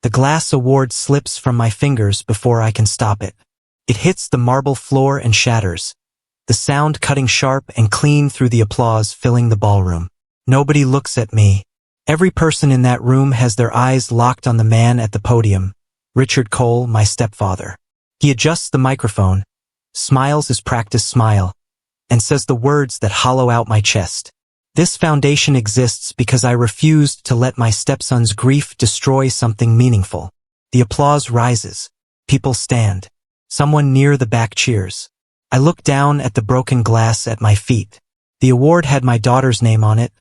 The glass award slips from my fingers before I can stop it. It hits the marble floor and shatters, the sound cutting sharp and clean through the applause filling the ballroom. Nobody looks at me. Every person in that room has their eyes locked on the man at the podium, Richard Cole, my stepfather. He adjusts the microphone, smiles his practiced smile, and says the words that hollow out my chest. This foundation exists because I refused to let my stepson's grief destroy something meaningful. The applause rises. People stand. Someone near the back cheers. I look down at the broken glass at my feet. The award had my daughter's name on it,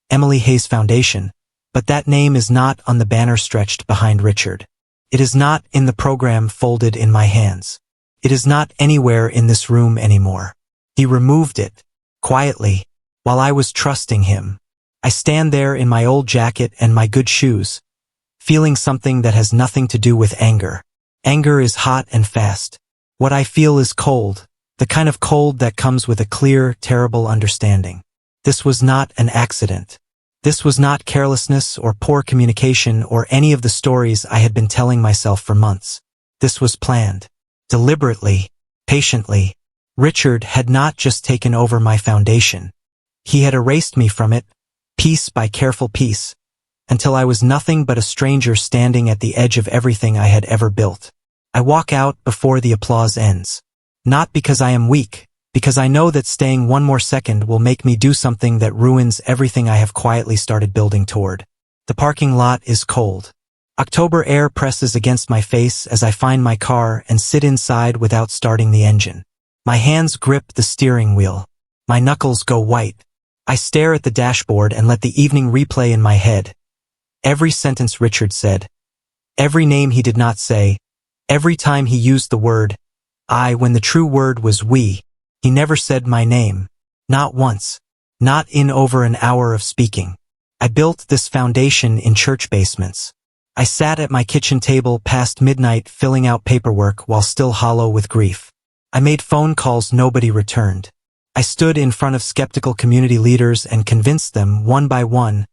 Emily Hayes Foundation, but that name is not on the banner stretched behind Richard. It is not in the program folded in my hands. It is not anywhere in this room anymore. He removed it, quietly, while I was trusting him. I stand there in my old jacket and my good shoes, feeling something that has nothing to do with anger. Anger is hot and fast. What I feel is cold, the kind of cold that comes with a clear, terrible understanding. This was not an accident. This was not carelessness or poor communication or any of the stories I had been telling myself for months. This was planned. Deliberately, patiently. Richard had not just taken over my foundation. He had erased me from it, piece by careful piece, until I was nothing but a stranger standing at the edge of everything I had ever built. I walk out before the applause ends. Not because I am weak, because I know that staying one more second will make me do something that ruins everything I have quietly started building toward. The parking lot is cold. October air presses against my face as I find my car and sit inside without starting the engine. My hands grip the steering wheel. My knuckles go white. I stare at the dashboard and let the evening replay in my head. Every sentence Richard said. Every name he did not say. Every time he used the word I when the true word was we. He never said my name. Not once. Not in over an hour of speaking. I built this foundation in church basements. I sat at my kitchen table past midnight filling out paperwork while still hollow with grief. I made phone calls nobody returned. I stood in front of skeptical community leaders and convinced them, one by one,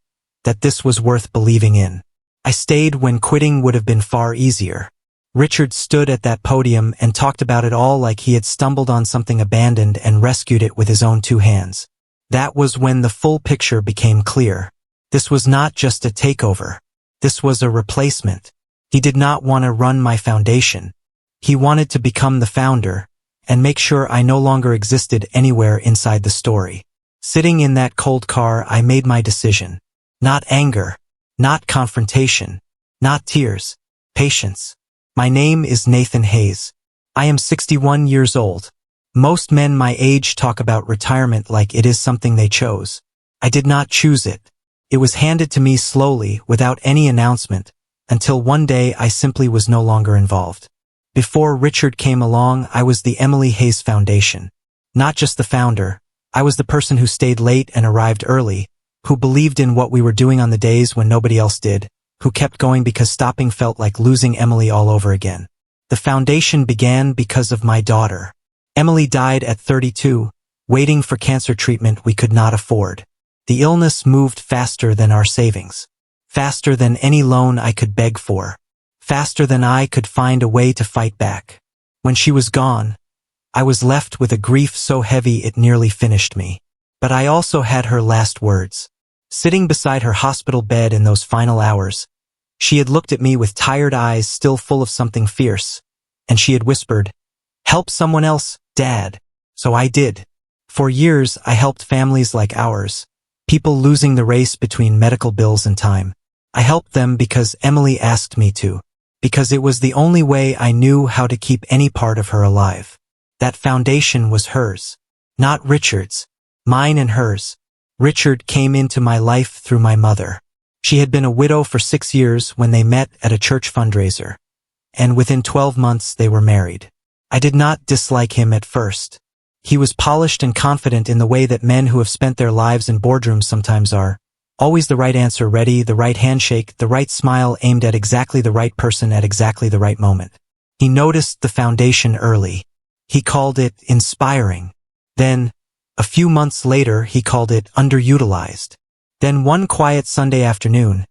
that this was worth believing in. I stayed when quitting would have been far easier. Richard stood at that podium and talked about it all like he had stumbled on something abandoned and rescued it with his own two hands. That was when the full picture became clear. This was not just a takeover. This was a replacement. He did not want to run my foundation. He wanted to become the founder and make sure I no longer existed anywhere inside the story. Sitting in that cold car, I made my decision. Not anger, not confrontation, not tears, patience. My name is Nathan Hayes. I am 61 years old. Most men my age talk about retirement like it is something they chose. I did not choose it. It was handed to me slowly, without any announcement, until one day I simply was no longer involved. Before Richard came along, I was the Emily Hayes Foundation. Not just the founder, I was the person who stayed late and arrived early, who believed in what we were doing on the days when nobody else did, who kept going because stopping felt like losing Emily all over again. The foundation began because of my daughter. Emily died at 32, waiting for cancer treatment we could not afford. The illness moved faster than our savings, faster than any loan I could beg for, faster than I could find a way to fight back. When she was gone, I was left with a grief so heavy it nearly finished me. But I also had her last words. Sitting beside her hospital bed in those final hours, she had looked at me with tired eyes still full of something fierce, and she had whispered, "Help someone else, Dad." So I did. For years, I helped families like ours, people losing the race between medical bills and time. I helped them because Emily asked me to, because it was the only way I knew how to keep any part of her alive. That foundation was hers, not Richard's, mine and hers. Richard came into my life through my mother. She had been a widow for 6 years when they met at a church fundraiser, and within 12 months they were married. I did not dislike him at first. He was polished and confident in the way that men who have spent their lives in boardrooms sometimes are. Always the right answer ready, the right handshake, the right smile aimed at exactly the right person at exactly the right moment. He noticed the foundation early. He called it inspiring. Then, a few months later, he called it underutilized. Then one quiet Sunday afternoon,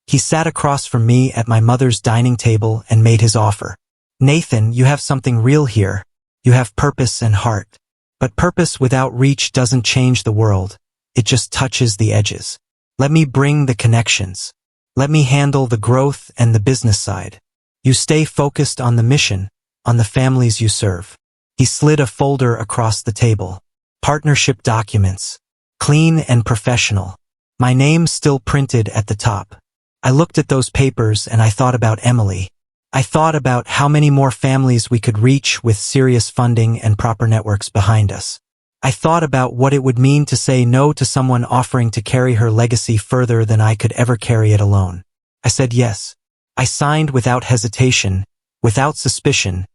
He sat across from me at my mother's dining table and made his offer. "Nathan, you have something real here. You have purpose and heart. But purpose without reach doesn't change the world. It just touches the edges. Let me bring the connections. Let me handle the growth and the business side. You stay focused on the mission, on the families you serve." He slid a folder across the table. Partnership documents. Clean and professional. My name still printed at the top. I looked at those papers and I thought about Emily. I thought about how many more families we could reach with serious funding and proper networks behind us. I thought about what it would mean to say no to someone offering to carry her legacy further than I could ever carry it alone. I said yes. I signed without hesitation, without suspicion,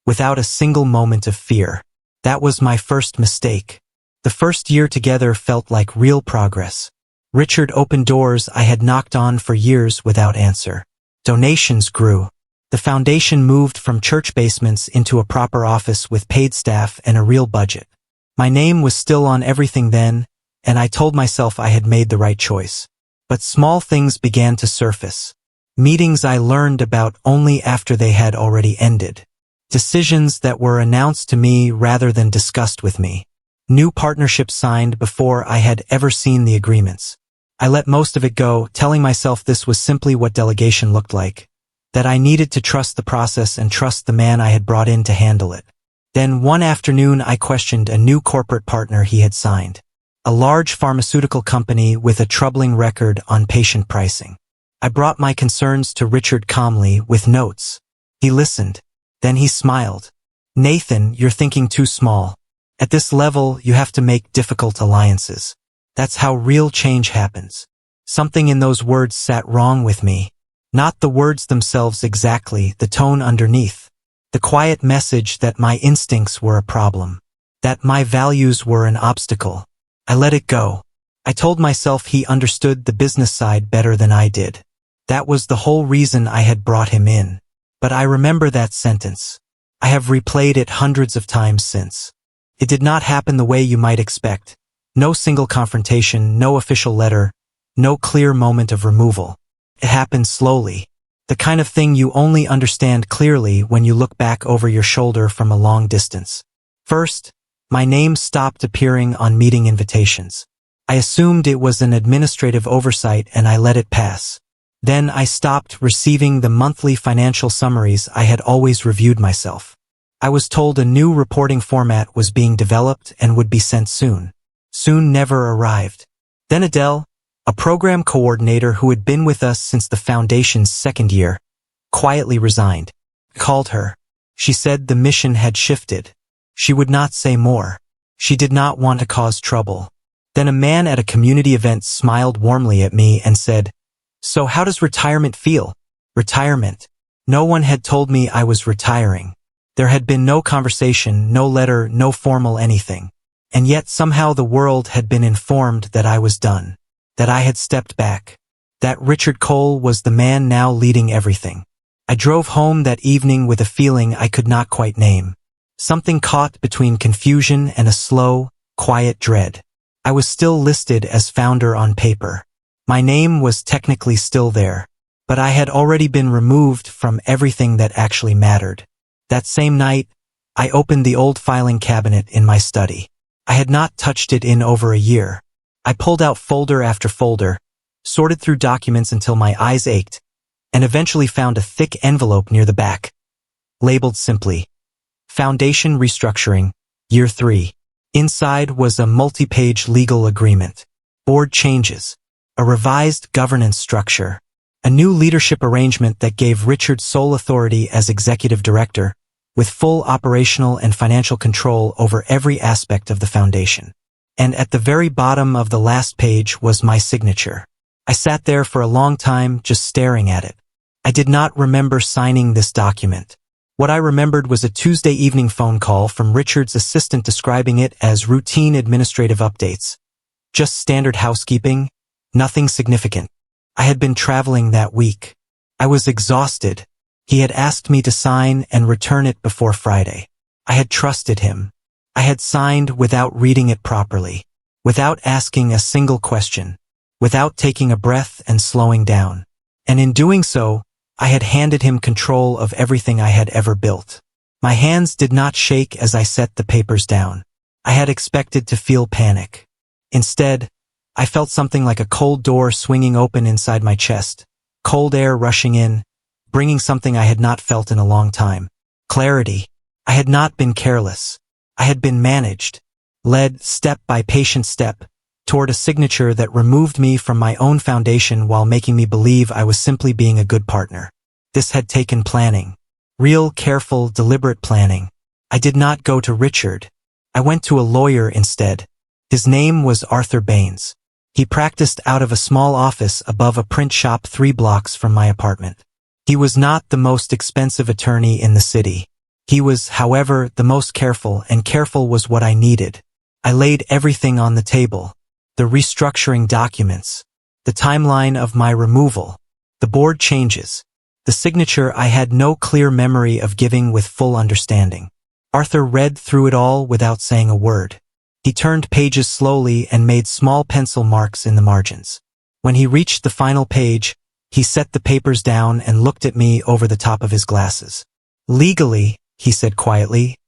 without a single moment of fear. That was my first mistake. The first year together felt like real progress. Richard opened doors I had knocked on for years without answer. Donations grew. The foundation moved from church basements into a proper office with paid staff and a real budget. My name was still on everything then, and I told myself I had made the right choice. But small things began to surface. Meetings I learned about only after they had already ended. Decisions that were announced to me rather than discussed with me. New partnerships signed before I had ever seen the agreements. I let most of it go, telling myself this was simply what delegation looked like, that I needed to trust the process and trust the man I had brought in to handle it. Then one afternoon I questioned a new corporate partner he had signed, a large pharmaceutical company with a troubling record on patient pricing. I brought my concerns to Richard calmly with notes. He listened. Then he smiled. "Nathan, you're thinking too small. At this level, you have to make difficult alliances. That's how real change happens." Something in those words sat wrong with me. Not the words themselves exactly, the tone underneath. The quiet message that my instincts were a problem. That my values were an obstacle. I let it go. I told myself he understood the business side better than I did. That was the whole reason I had brought him in. But I remember that sentence. I have replayed it hundreds of times since. It did not happen the way you might expect. No single confrontation, no official letter, no clear moment of removal. It happened slowly. The kind of thing you only understand clearly when you look back over your shoulder from a long distance. First, my name stopped appearing on meeting invitations. I assumed it was an administrative oversight and I let it pass. Then I stopped receiving the monthly financial summaries I had always reviewed myself. I was told a new reporting format was being developed and would be sent soon. Soon never arrived. Then Adele, a program coordinator who had been with us since the foundation's second year, quietly resigned. I called her. She said the mission had shifted. She would not say more. She did not want to cause trouble. Then a man at a community event smiled warmly at me and said, "So how does retirement feel?" Retirement. No one had told me I was retiring. There had been no conversation, no letter, no formal anything. And yet somehow the world had been informed that I was done, that I had stepped back, that Richard Cole was the man now leading everything. I drove home that evening with a feeling I could not quite name. Something caught between confusion and a slow, quiet dread. I was still listed as founder on paper. My name was technically still there, but I had already been removed from everything that actually mattered. That same night, I opened the old filing cabinet in my study. I had not touched it in over a year. I pulled out folder after folder, sorted through documents until my eyes ached, and eventually found a thick envelope near the back, labeled simply, Foundation Restructuring, Year 3. Inside was a multi-page legal agreement, board changes, a revised governance structure, a new leadership arrangement that gave Richard sole authority as executive director, with full operational and financial control over every aspect of the foundation. And at the very bottom of the last page was my signature. I sat there for a long time just staring at it. I did not remember signing this document. What I remembered was a Tuesday evening phone call from Richard's assistant describing it as routine administrative updates. Just standard housekeeping, nothing significant. I had been traveling that week. I was exhausted. He had asked me to sign and return it before Friday. I had trusted him. I had signed without reading it properly, without asking a single question, without taking a breath and slowing down. And in doing so, I had handed him control of everything I had ever built. My hands did not shake as I set the papers down. I had expected to feel panic. Instead, I felt something like a cold door swinging open inside my chest, cold air rushing in, bringing something I had not felt in a long time. Clarity. I had not been careless. I had been managed, led step by patient step, toward a signature that removed me from my own foundation while making me believe I was simply being a good partner. This had taken planning. Real, careful, deliberate planning. I did not go to Richard. I went to a lawyer instead. His name was Arthur Baines. He practiced out of a small office above a print shop 3 blocks from my apartment. He was not the most expensive attorney in the city. He was, however, the most careful, and careful was what I needed. I laid everything on the table. The restructuring documents, the timeline of my removal, the board changes, the signature I had no clear memory of giving with full understanding. Arthur read through it all without saying a word. He turned pages slowly and made small pencil marks in the margins. When he reached the final page, he set the papers down and looked at me over the top of his glasses. "Legally," he said quietly,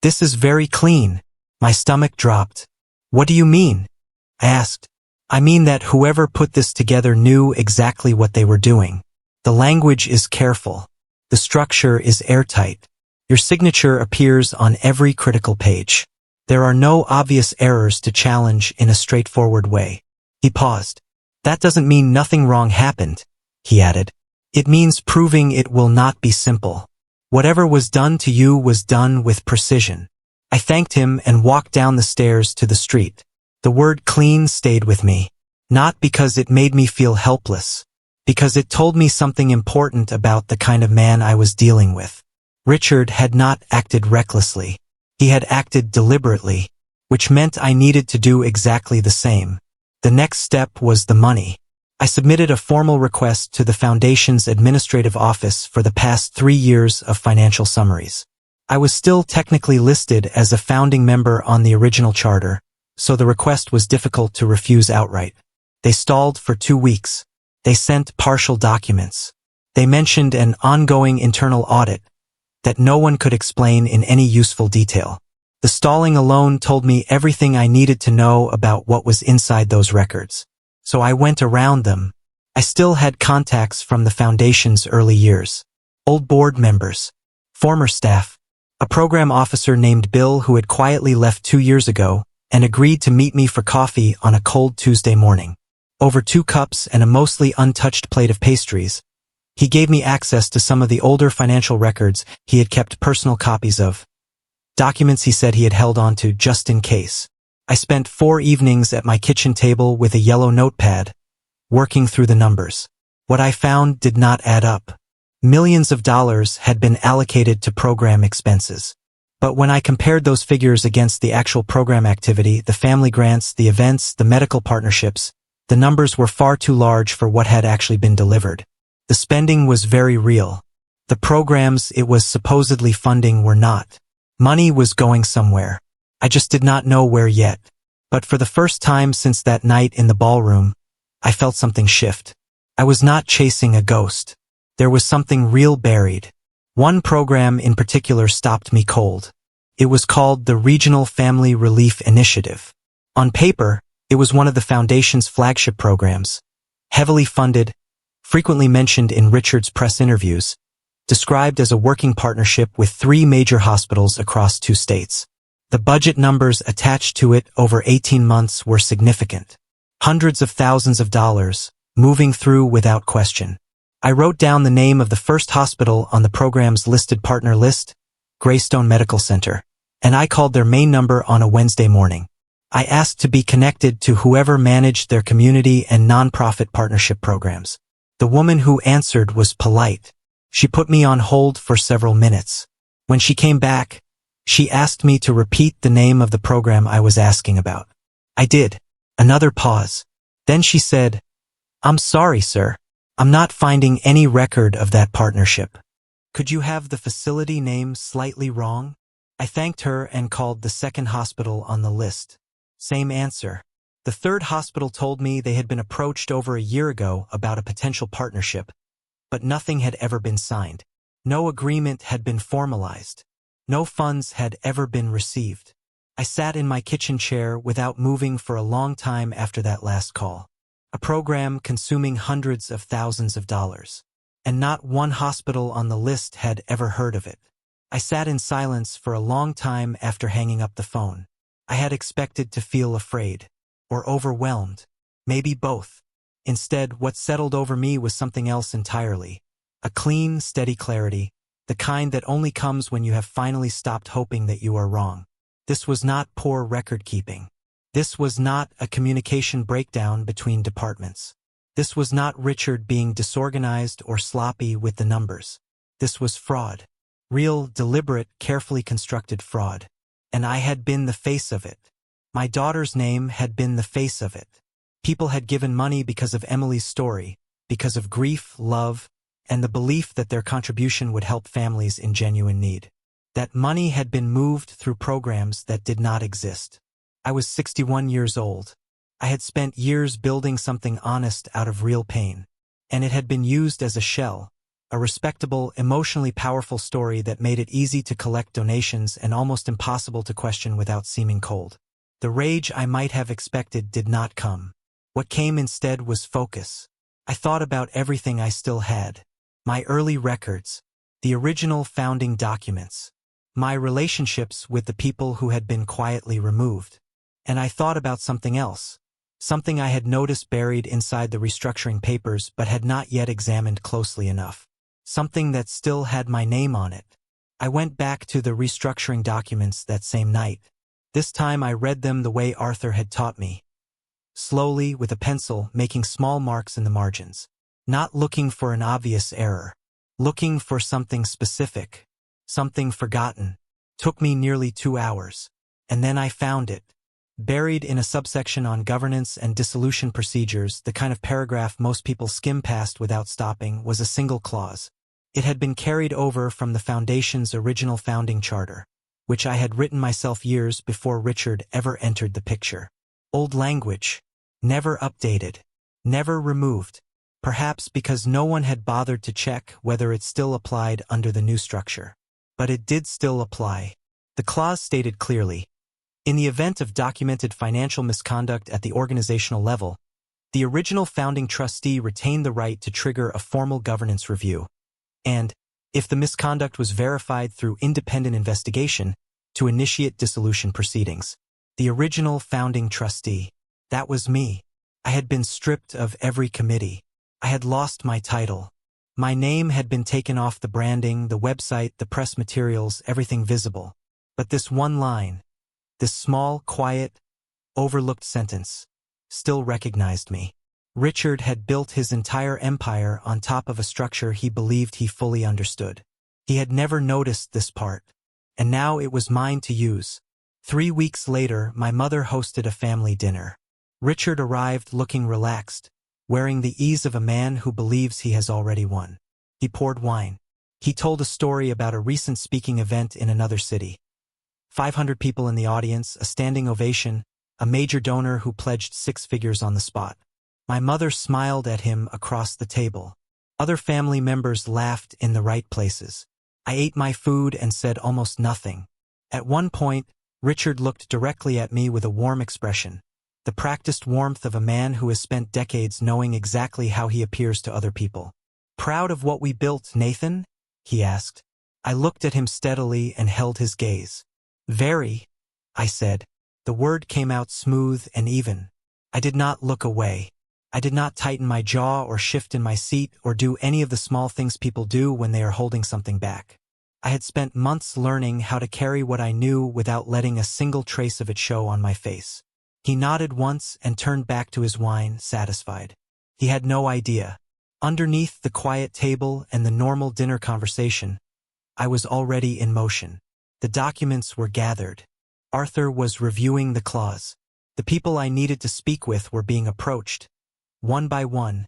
"this is very clean." My stomach dropped. "What do you mean?" I asked. "I mean that whoever put this together knew exactly what they were doing. The language is careful. The structure is airtight. Your signature appears on every critical page. There are no obvious errors to challenge in a straightforward way." He paused. "That doesn't mean nothing wrong happened," he added. "It means proving it will not be simple. Whatever was done to you was done with precision." I thanked him and walked down the stairs to the street. The word clean stayed with me, not because it made me feel helpless, because it told me something important about the kind of man I was dealing with. Richard had not acted recklessly. He had acted deliberately, which meant I needed to do exactly the same. The next step was the money. I submitted a formal request to the Foundation's administrative office for the past 3 years of financial summaries. I was still technically listed as a founding member on the original charter, so the request was difficult to refuse outright. They stalled for 2 weeks. They sent partial documents. They mentioned an ongoing internal audit that no one could explain in any useful detail. The stalling alone told me everything I needed to know about what was inside those records. So I went around them. I still had contacts from the Foundation's early years. Old board members. Former staff. A program officer named Bill who had quietly left 2 years ago and agreed to meet me for coffee on a cold Tuesday morning. Over 2 cups and a mostly untouched plate of pastries, he gave me access to some of the older financial records he had kept personal copies of. Documents he said he had held on to just in case. I spent 4 evenings at my kitchen table with a yellow notepad, working through the numbers. What I found did not add up. Millions of dollars had been allocated to program expenses. But when I compared those figures against the actual program activity, the family grants, the events, the medical partnerships, the numbers were far too large for what had actually been delivered. The spending was very real. The programs it was supposedly funding were not. Money was going somewhere. I just did not know where yet. But for the first time since that night in the ballroom, I felt something shift. I was not chasing a ghost. There was something real buried. One program in particular stopped me cold. It was called the Regional Family Relief Initiative. On paper, it was one of the Foundation's flagship programs, heavily funded, frequently mentioned in Richard's press interviews, described as a working partnership with 3 major hospitals across 2 states. The budget numbers attached to it over 18 months were significant. Hundreds of thousands of dollars, moving through without question. I wrote down the name of the first hospital on the program's listed partner list, Greystone Medical Center, and I called their main number on a Wednesday morning. I asked to be connected to whoever managed their community and nonprofit partnership programs. The woman who answered was polite. She put me on hold for several minutes. When she came back, she asked me to repeat the name of the program I was asking about. I did. Another pause. Then she said, "I'm sorry, sir. I'm not finding any record of that partnership. Could you have the facility name slightly wrong?" I thanked her and called the second hospital on the list. Same answer. The third hospital told me they had been approached over a year ago about a potential partnership, but nothing had ever been signed. No agreement had been formalized. No funds had ever been received. I sat in my kitchen chair without moving for a long time after that last call. A program consuming hundreds of thousands of dollars. And not one hospital on the list had ever heard of it. I sat in silence for a long time after hanging up the phone. I had expected to feel afraid. Or overwhelmed. Maybe both. Instead, what settled over me was something else entirely. A clean, steady clarity, the kind that only comes when you have finally stopped hoping that you are wrong. This was not poor record-keeping. This was not a communication breakdown between departments. This was not Richard being disorganized or sloppy with the numbers. This was fraud. Real, deliberate, carefully constructed fraud. And I had been the face of it. My daughter's name had been the face of it. People had given money because of Emily's story, because of grief, love, and the belief that their contribution would help families in genuine need. That money had been moved through programs that did not exist. I was 61 years old. I had spent years building something honest out of real pain, and it had been used as a shell, a respectable, emotionally powerful story that made it easy to collect donations and almost impossible to question without seeming cold. The rage I might have expected did not come. What came instead was focus. I thought about everything I still had. My early records, the original founding documents, my relationships with the people who had been quietly removed. And I thought about something else, something I had noticed buried inside the restructuring papers but had not yet examined closely enough. Something that still had my name on it. I went back to the restructuring documents that same night. This time I read them the way Arthur had taught me. Slowly, with a pencil, making small marks in the margins. Not looking for an obvious error. Looking for something specific. Something forgotten. Took me nearly 2 hours. And then I found it. Buried in a subsection on governance and dissolution procedures, the kind of paragraph most people skim past without stopping, was a single clause. It had been carried over from the Foundation's original founding charter, which I had written myself years before Richard ever entered the picture. Old language. Never updated. Never removed. Perhaps because no one had bothered to check whether it still applied under the new structure. But it did still apply. The clause stated clearly, in the event of documented financial misconduct at the organizational level, the original founding trustee retained the right to trigger a formal governance review. And, if the misconduct was verified through independent investigation, to initiate dissolution proceedings. The original founding trustee. That was me. I had been stripped of every committee. I had lost my title. My name had been taken off the branding, the website, the press materials, everything visible. But this one line, this small, quiet, overlooked sentence, still recognized me. Richard had built his entire empire on top of a structure he believed he fully understood. He had never noticed this part, and now it was mine to use. 3 weeks later, my mother hosted a family dinner. Richard arrived looking relaxed, wearing the ease of a man who believes he has already won. He poured wine. He told a story about a recent speaking event in another city. 500 people in the audience, a standing ovation, a major donor who pledged 6 figures on the spot. My mother smiled at him across the table. Other family members laughed in the right places. I ate my food and said almost nothing. At one point, Richard looked directly at me with a warm expression, the practiced warmth of a man who has spent decades knowing exactly how he appears to other people. "Proud of what we built, Nathan?" he asked. I looked at him steadily and held his gaze. "Very," I said. The word came out smooth and even. I did not look away. I did not tighten my jaw or shift in my seat or do any of the small things people do when they are holding something back. I had spent months learning how to carry what I knew without letting a single trace of it show on my face. He nodded once and turned back to his wine, satisfied. He had no idea. Underneath the quiet table and the normal dinner conversation, I was already in motion. The documents were gathered. Arthur was reviewing the clause. The people I needed to speak with were being approached, one by one,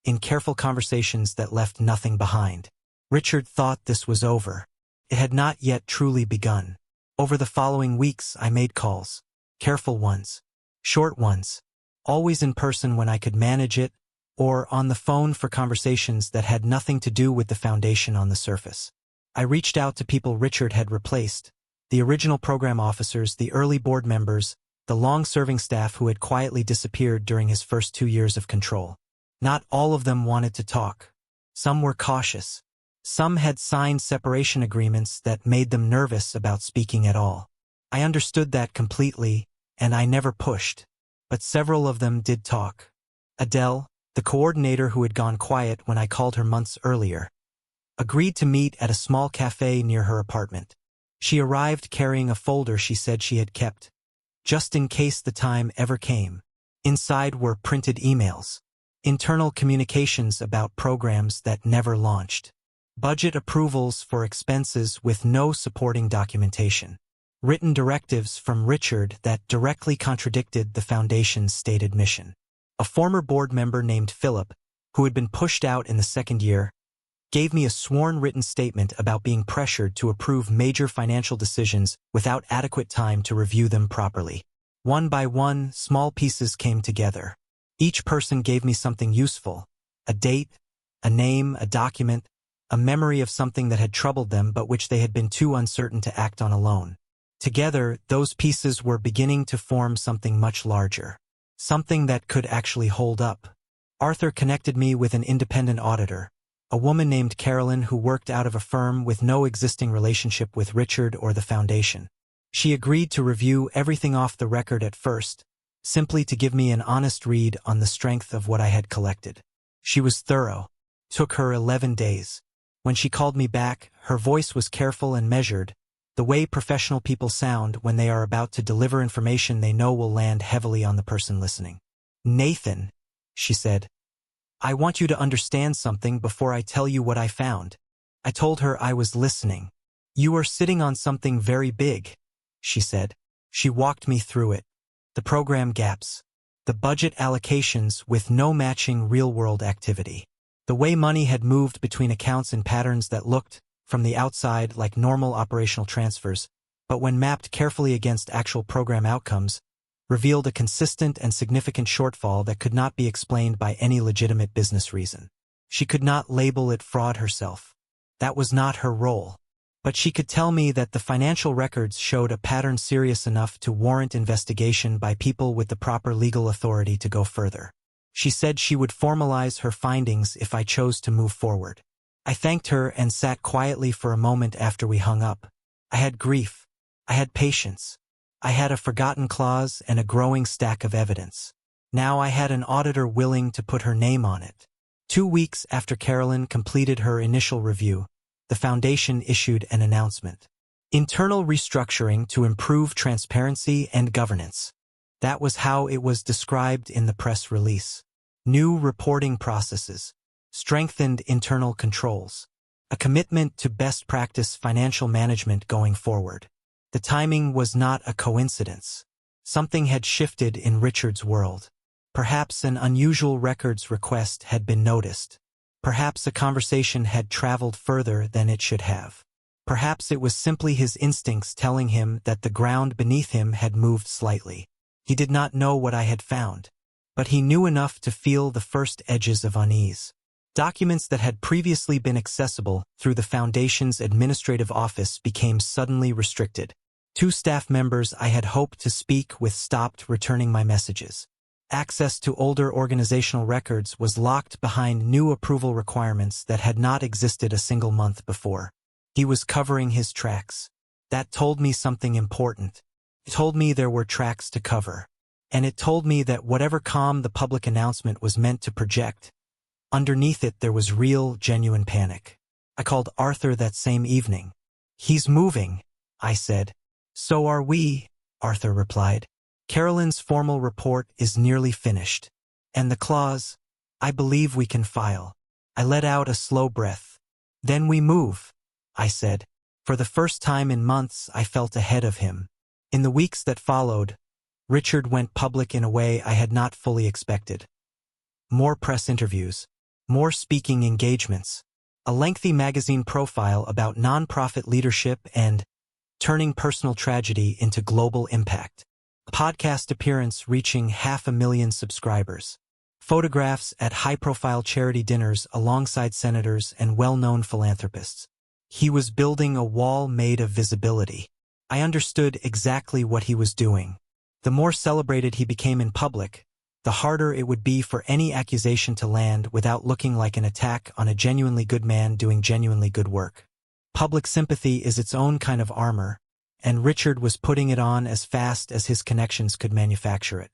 in careful conversations that left nothing behind. Richard thought this was over. It had not yet truly begun. Over the following weeks, I made calls. Careful ones. Short ones. always in person when I could manage it, or on the phone for conversations that had nothing to do with the foundation on the surface. I reached out to people Richard had replaced, the original program officers, the early board members, the long-serving staff who had quietly disappeared during his first 2 years of control. Not all of them wanted to talk. Some were cautious. Some had signed separation agreements that made them nervous about speaking at all. I understood that completely, and I never pushed. But several of them did talk. Adele, the coordinator who had gone quiet when I called her months earlier, agreed to meet at a small cafe near her apartment. She arrived carrying a folder she said she had kept, just in case the time ever came. Inside were printed emails, internal communications about programs that never launched, budget approvals for expenses with no supporting documentation, written directives from Richard that directly contradicted the foundation's stated mission. A former board member named Philip, who had been pushed out in the second year, gave me a sworn written statement about being pressured to approve major financial decisions without adequate time to review them properly. One by one, small pieces came together. Each person gave me something useful: a date, a name, a document, a memory of something that had troubled them but which they had been too uncertain to act on alone. Together, those pieces were beginning to form something much larger. Something that could actually hold up. Arthur connected me with an independent auditor, a woman named Carolyn who worked out of a firm with no existing relationship with Richard or the foundation. She agreed to review everything off the record at first, simply to give me an honest read on the strength of what I had collected. She was thorough. Took her 11 days. When she called me back, her voice was careful and measured, the way professional people sound when they are about to deliver information they know will land heavily on the person listening. "Nathan," she said, "I want you to understand something before I tell you what I found." I told her I was listening. "You are sitting on something very big," she said. She walked me through it. The program gaps. The budget allocations with no matching real-world activity. The way money had moved between accounts in patterns that looked, from the outside, like normal operational transfers, but when mapped carefully against actual program outcomes, revealed a consistent and significant shortfall that could not be explained by any legitimate business reason. She could not label it fraud herself. That was not her role. But she could tell me that the financial records showed a pattern serious enough to warrant investigation by people with the proper legal authority to go further. She said she would formalize her findings if I chose to move forward. I thanked her and sat quietly for a moment after we hung up. I had grief. I had patience. I had a forgotten clause and a growing stack of evidence. Now I had an auditor willing to put her name on it. 2 weeks after Carolyn completed her initial review, the foundation issued an announcement. Internal restructuring to improve transparency and governance. That was how it was described in the press release. New reporting processes. Strengthened internal controls. A commitment to best practice financial management going forward. The timing was not a coincidence. Something had shifted in Richard's world. Perhaps an unusual records request had been noticed. Perhaps a conversation had traveled further than it should have. Perhaps it was simply his instincts telling him that the ground beneath him had moved slightly. He did not know what I had found, but he knew enough to feel the first edges of unease. Documents that had previously been accessible through the Foundation's administrative office became suddenly restricted. 2 staff members I had hoped to speak with stopped returning my messages. Access to older organizational records was locked behind new approval requirements that had not existed a single month before. He was covering his tracks. That told me something important. It told me there were tracks to cover. And it told me that whatever calm the public announcement was meant to project, underneath it there was real, genuine panic. I called Arthur that same evening. "He's moving," I said. "So are we," Arthur replied. "Carolyn's formal report is nearly finished. And the clause, I believe we can file." I let out a slow breath. "Then we move," I said. For the first time in months, I felt ahead of him. In the weeks that followed, Richard went public in a way I had not fully expected. More press interviews. More speaking engagements. A lengthy magazine profile about nonprofit leadership and turning personal tragedy into global impact. Podcast appearance reaching 500,000 subscribers. Photographs at high-profile charity dinners alongside senators and well-known philanthropists. He was building a wall made of visibility. I understood exactly what he was doing. The more celebrated he became in public, the harder it would be for any accusation to land without looking like an attack on a genuinely good man doing genuinely good work. Public sympathy is its own kind of armor, and Richard was putting it on as fast as his connections could manufacture it.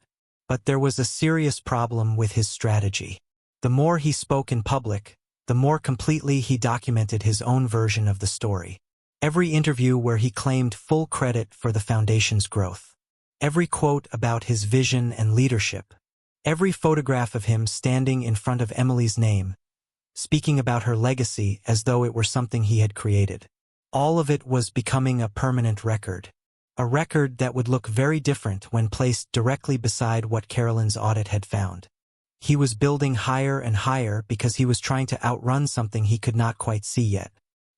But there was a serious problem with his strategy. The more he spoke in public, the more completely he documented his own version of the story. Every interview where he claimed full credit for the foundation's growth. Every quote about his vision and leadership. Every photograph of him standing in front of Emily's name, speaking about her legacy as though it were something he had created. All of it was becoming a permanent record. A record that would look very different when placed directly beside what Carolyn's audit had found. He was building higher and higher because he was trying to outrun something he could not quite see yet.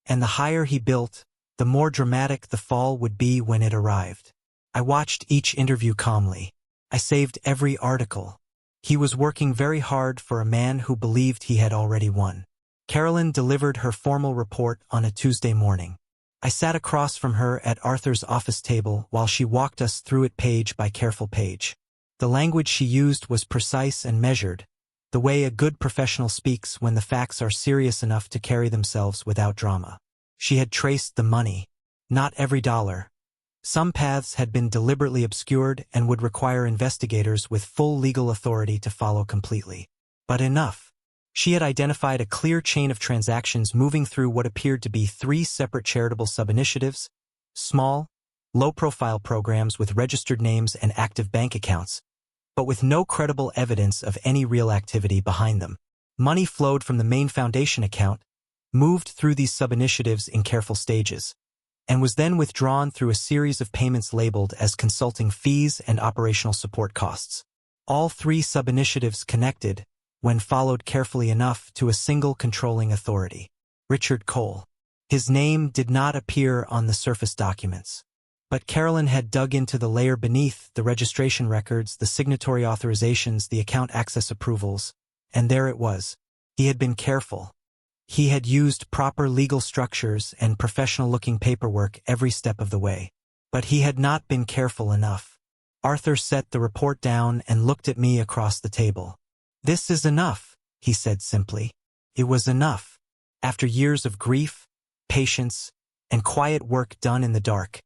And the higher he built, the more dramatic the fall would be when it arrived. I watched each interview calmly. I saved every article. He was working very hard for a man who believed he had already won. Carolyn delivered her formal report on a Tuesday morning. I sat across from her at Arthur's office table while she walked us through it page by careful page. The language she used was precise and measured, the way a good professional speaks when the facts are serious enough to carry themselves without drama. She had traced the money. Not every dollar. Some paths had been deliberately obscured and would require investigators with full legal authority to follow completely. But enough. She had identified a clear chain of transactions moving through what appeared to be 3 separate charitable sub-initiatives, small, low-profile programs with registered names and active bank accounts, but with no credible evidence of any real activity behind them. Money flowed from the main foundation account, moved through these sub-initiatives in careful stages, and was then withdrawn through a series of payments labeled as consulting fees and operational support costs. All 3 sub-initiatives connected, when followed carefully enough, to a single controlling authority. Richard Cole. His name did not appear on the surface documents. But Carolyn had dug into the layer beneath, the registration records, the signatory authorizations, the account access approvals, and there it was. He had been careful. He had used proper legal structures and professional-looking paperwork every step of the way. But he had not been careful enough. Arthur set the report down and looked at me across the table. "This is enough," he said simply. It was enough. After years of grief, patience, and quiet work done in the dark,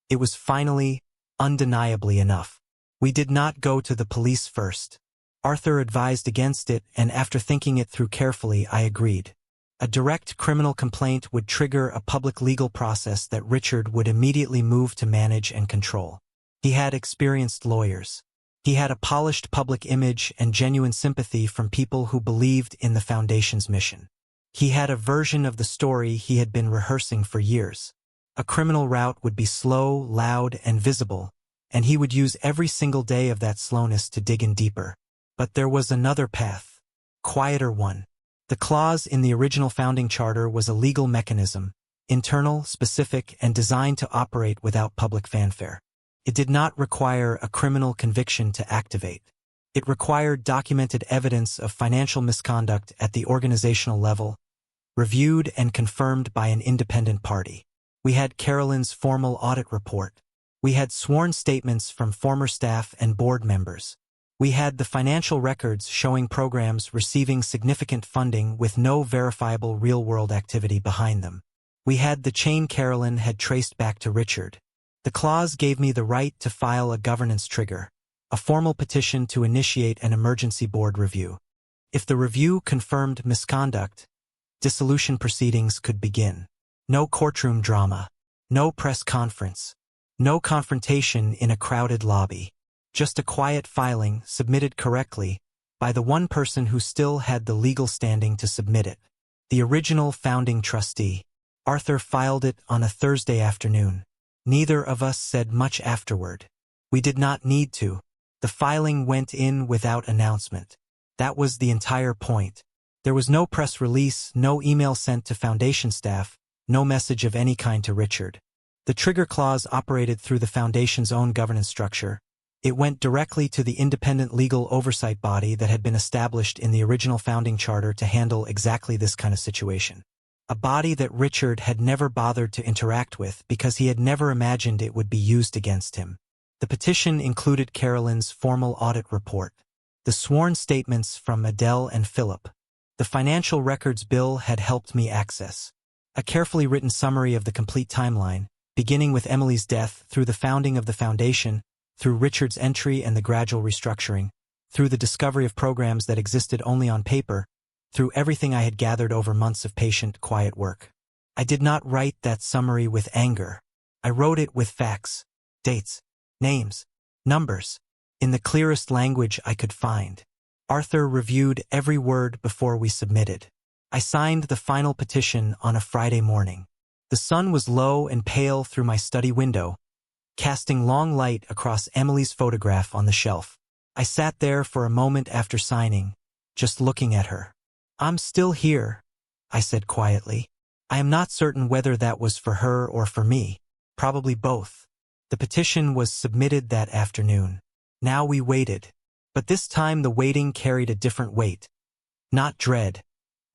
it was finally, undeniably enough. We did not go to the police first. Arthur advised against it, and after thinking it through carefully, I agreed. A direct criminal complaint would trigger a public legal process that Richard would immediately move to manage and control. He had experienced lawyers. He had a polished public image and genuine sympathy from people who believed in the Foundation's mission. He had a version of the story he had been rehearsing for years. A criminal route would be slow, loud, and visible, and he would use every single day of that slowness to dig in deeper. But there was another path. Quieter one. The clause in the original founding charter was a legal mechanism, internal, specific, and designed to operate without public fanfare. It did not require a criminal conviction to activate. It required documented evidence of financial misconduct at the organizational level, reviewed and confirmed by an independent party. We had Carolyn's formal audit report. We had sworn statements from former staff and board members. We had the financial records showing programs receiving significant funding with no verifiable real-world activity behind them. We had the chain Carolyn had traced back to Richard. The clause gave me the right to file a governance trigger, a formal petition to initiate an emergency board review. If the review confirmed misconduct, dissolution proceedings could begin. No courtroom drama, no press conference, no confrontation in a crowded lobby. Just a quiet filing submitted correctly by the one person who still had the legal standing to submit it. The original founding trustee. Arthur filed it on a Thursday afternoon. Neither of us said much afterward. We did not need to. The filing went in without announcement. That was the entire point. There was no press release, no email sent to Foundation staff, no message of any kind to Richard. The trigger clause operated through the Foundation's own governance structure, It went directly to the independent legal oversight body that had been established in the original founding charter to handle exactly this kind of situation. A body that Richard had never bothered to interact with because he had never imagined it would be used against him. The petition included Carolyn's formal audit report, the sworn statements from Adele and Philip. The financial records Bill had helped me access. A carefully written summary of the complete timeline, beginning with Emily's death, through the founding of the foundation, through Richard's entry and the gradual restructuring, through the discovery of programs that existed only on paper, through everything I had gathered over months of patient, quiet work. I did not write that summary with anger. I wrote it with facts, dates, names, numbers, in the clearest language I could find. Arthur reviewed every word before we submitted. I signed the final petition on a Friday morning. The sun was low and pale through my study window, casting long light across Emily's photograph on the shelf. I sat there for a moment after signing, just looking at her. "I'm still here," I said quietly. I am not certain whether that was for her or for me, probably both. The petition was submitted that afternoon. Now we waited. But this time the waiting carried a different weight. Not dread,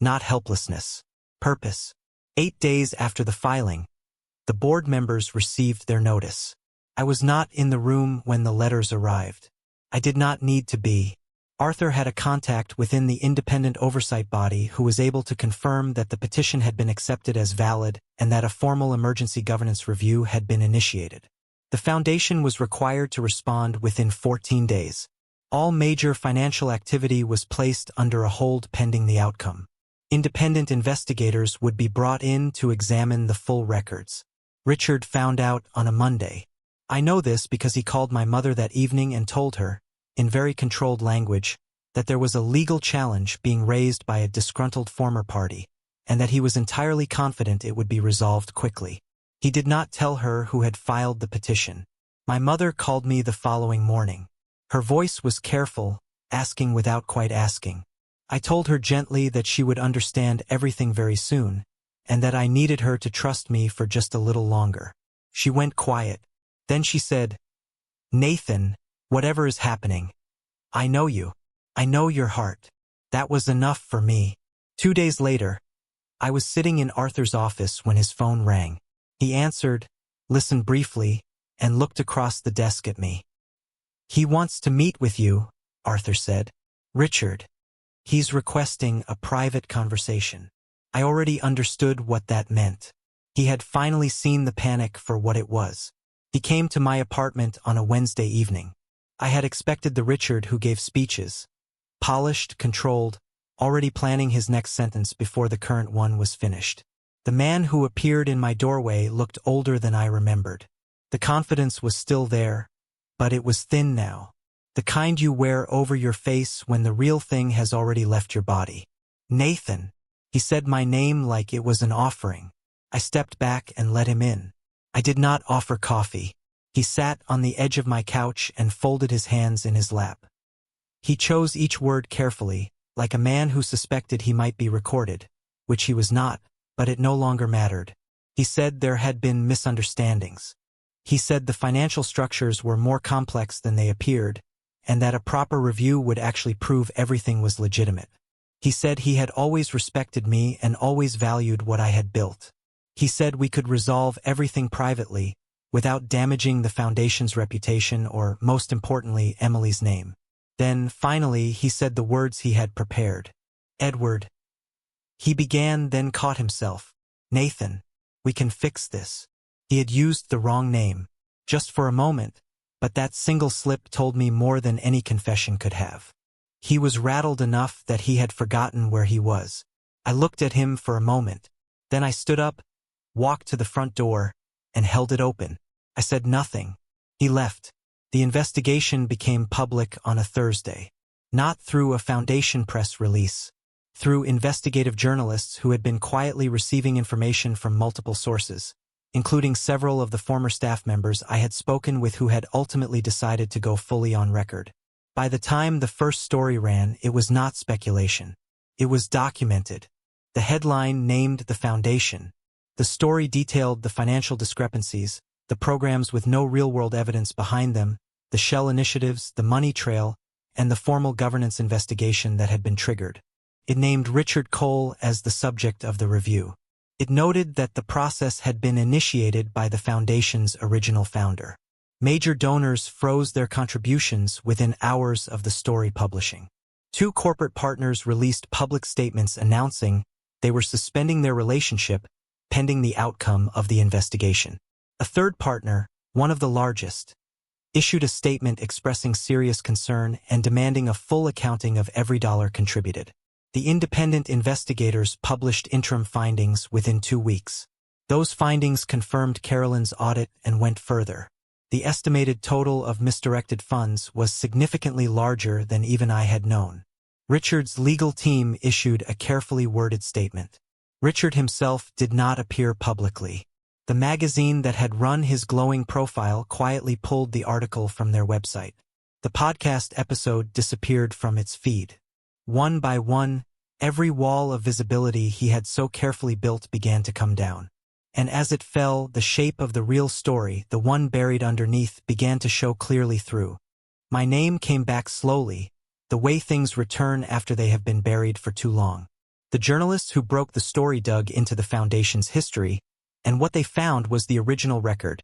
not helplessness, purpose. 8 days after the filing, the board members received their notice. I was not in the room when the letters arrived. I did not need to be. Arthur had a contact within the independent oversight body who was able to confirm that the petition had been accepted as valid and that a formal emergency governance review had been initiated. The foundation was required to respond within 14 days. All major financial activity was placed under a hold pending the outcome. Independent investigators would be brought in to examine the full records. Richard found out on a Monday. I know this because he called my mother that evening and told her, in very controlled language, that there was a legal challenge being raised by a disgruntled former party, and that he was entirely confident it would be resolved quickly. He did not tell her who had filed the petition. My mother called me the following morning. Her voice was careful, asking without quite asking. I told her gently that she would understand everything very soon, and that I needed her to trust me for just a little longer. She went quiet. Then she said, "Nathan, whatever is happening, I know you. I know your heart." That was enough for me. 2 days later, I was sitting in Arthur's office when his phone rang. He answered, listened briefly, and looked across the desk at me. "He wants to meet with you," Arthur said. "Richard. He's requesting a private conversation." I already understood what that meant. He had finally seen the panic for what it was. He came to my apartment on a Wednesday evening. I had expected the Richard who gave speeches. Polished, controlled, already planning his next sentence before the current one was finished. The man who appeared in my doorway looked older than I remembered. The confidence was still there, but it was thin now. The kind you wear over your face when the real thing has already left your body. "Nathan." He said my name like it was an offering. I stepped back and let him in. I did not offer coffee. He sat on the edge of my couch and folded his hands in his lap. He chose each word carefully, like a man who suspected he might be recorded, which he was not, but it no longer mattered. He said there had been misunderstandings. He said the financial structures were more complex than they appeared, and that a proper review would actually prove everything was legitimate. He said he had always respected me and always valued what I had built. He said we could resolve everything privately, without damaging the foundation's reputation or, most importantly, Emily's name. Then, finally, he said the words he had prepared. "Edward." He began, then caught himself. "Nathan, we can fix this." He had used the wrong name, just for a moment, but that single slip told me more than any confession could have. He was rattled enough that he had forgotten where he was. I looked at him for a moment. Then I stood up, walked to the front door, and held it open. I said nothing. He left. The investigation became public on a Thursday. Not through a foundation press release. Through investigative journalists who had been quietly receiving information from multiple sources, including several of the former staff members I had spoken with who had ultimately decided to go fully on record. By the time the first story ran, it was not speculation. It was documented. The headline named the foundation. The story detailed the financial discrepancies, the programs with no real-world evidence behind them, the shell initiatives, the money trail, and the formal governance investigation that had been triggered. It named Richard Cole as the subject of the review. It noted that the process had been initiated by the foundation's original founder. Major donors froze their contributions within hours of the story publishing. 2 corporate partners released public statements announcing they were suspending their relationship pending the outcome of the investigation. A third partner, one of the largest, issued a statement expressing serious concern and demanding a full accounting of every dollar contributed. The independent investigators published interim findings within 2 weeks. Those findings confirmed Carolyn's audit and went further. The estimated total of misdirected funds was significantly larger than even I had known. Richard's legal team issued a carefully worded statement. Richard himself did not appear publicly. The magazine that had run his glowing profile quietly pulled the article from their website. The podcast episode disappeared from its feed. One by one, every wall of visibility he had so carefully built began to come down. And as it fell, the shape of the real story, the one buried underneath, began to show clearly through. My name came back slowly, the way things return after they have been buried for too long. The journalists who broke the story dug into the foundation's history, and what they found was the original record,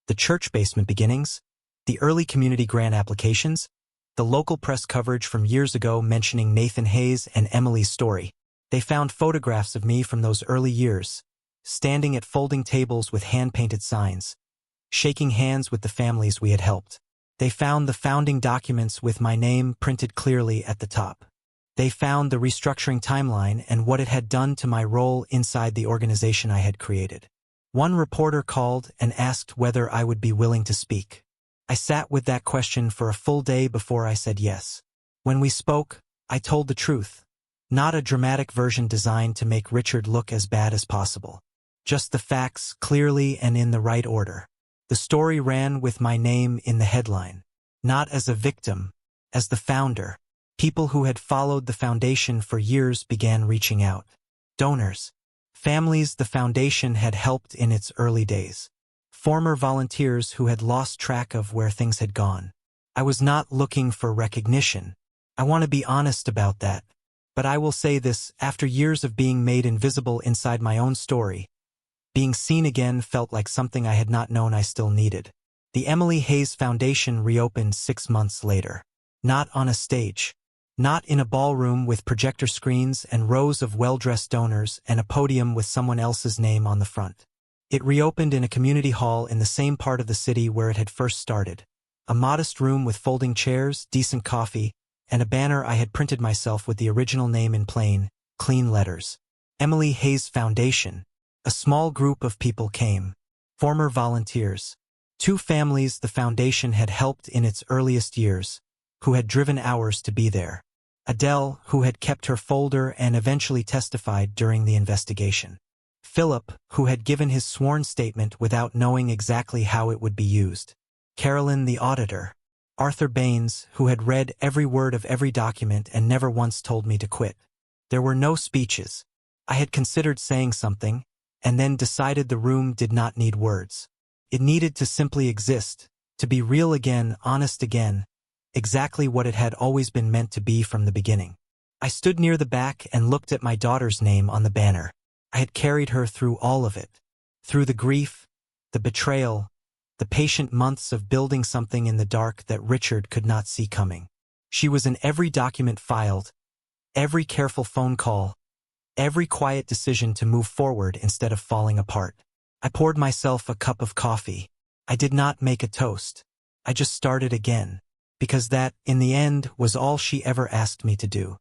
the church basement beginnings, the early community grant applications, the local press coverage from years ago mentioning Nathan Hayes and Emily's story. They found photographs of me from those early years, standing at folding tables with hand-painted signs, shaking hands with the families we had helped. They found the founding documents with my name printed clearly at the top. They found the restructuring timeline and what it had done to my role inside the organization I had created. One reporter called and asked whether I would be willing to speak. I sat with that question for a full day before I said yes. When we spoke, I told the truth. Not a dramatic version designed to make Richard look as bad as possible. Just the facts, clearly and in the right order. The story ran with my name in the headline. Not as a victim, as the founder. People who had followed the foundation for years began reaching out. Donors. Families the foundation had helped in its early days. Former volunteers who had lost track of where things had gone. I was not looking for recognition. I want to be honest about that. But I will say this, after years of being made invisible inside my own story, being seen again felt like something I had not known I still needed. The Emily Hayes Foundation reopened 6 months later. Not on a stage. Not in a ballroom with projector screens and rows of well-dressed donors and a podium with someone else's name on the front. It reopened in a community hall in the same part of the city where it had first started. A modest room with folding chairs, decent coffee, and a banner I had printed myself with the original name in plain, clean letters. Emily Hayes Foundation. A small group of people came. Former volunteers. 2 families the foundation had helped in its earliest years, who had driven hours to be there. Adele, who had kept her folder and eventually testified during the investigation. Philip, who had given his sworn statement without knowing exactly how it would be used. Carolyn, the auditor. Arthur Baines, who had read every word of every document and never once told me to quit. There were no speeches. I had considered saying something, and then decided the room did not need words. It needed to simply exist, to be real again, honest again, exactly what it had always been meant to be from the beginning. I stood near the back and looked at my daughter's name on the banner. I had carried her through all of it. Through the grief, the betrayal, the patient months of building something in the dark that Richard could not see coming. She was in every document filed, every careful phone call, every quiet decision to move forward instead of falling apart. I poured myself a cup of coffee. I did not make a toast. I just started again, because that, in the end, was all she ever asked me to do.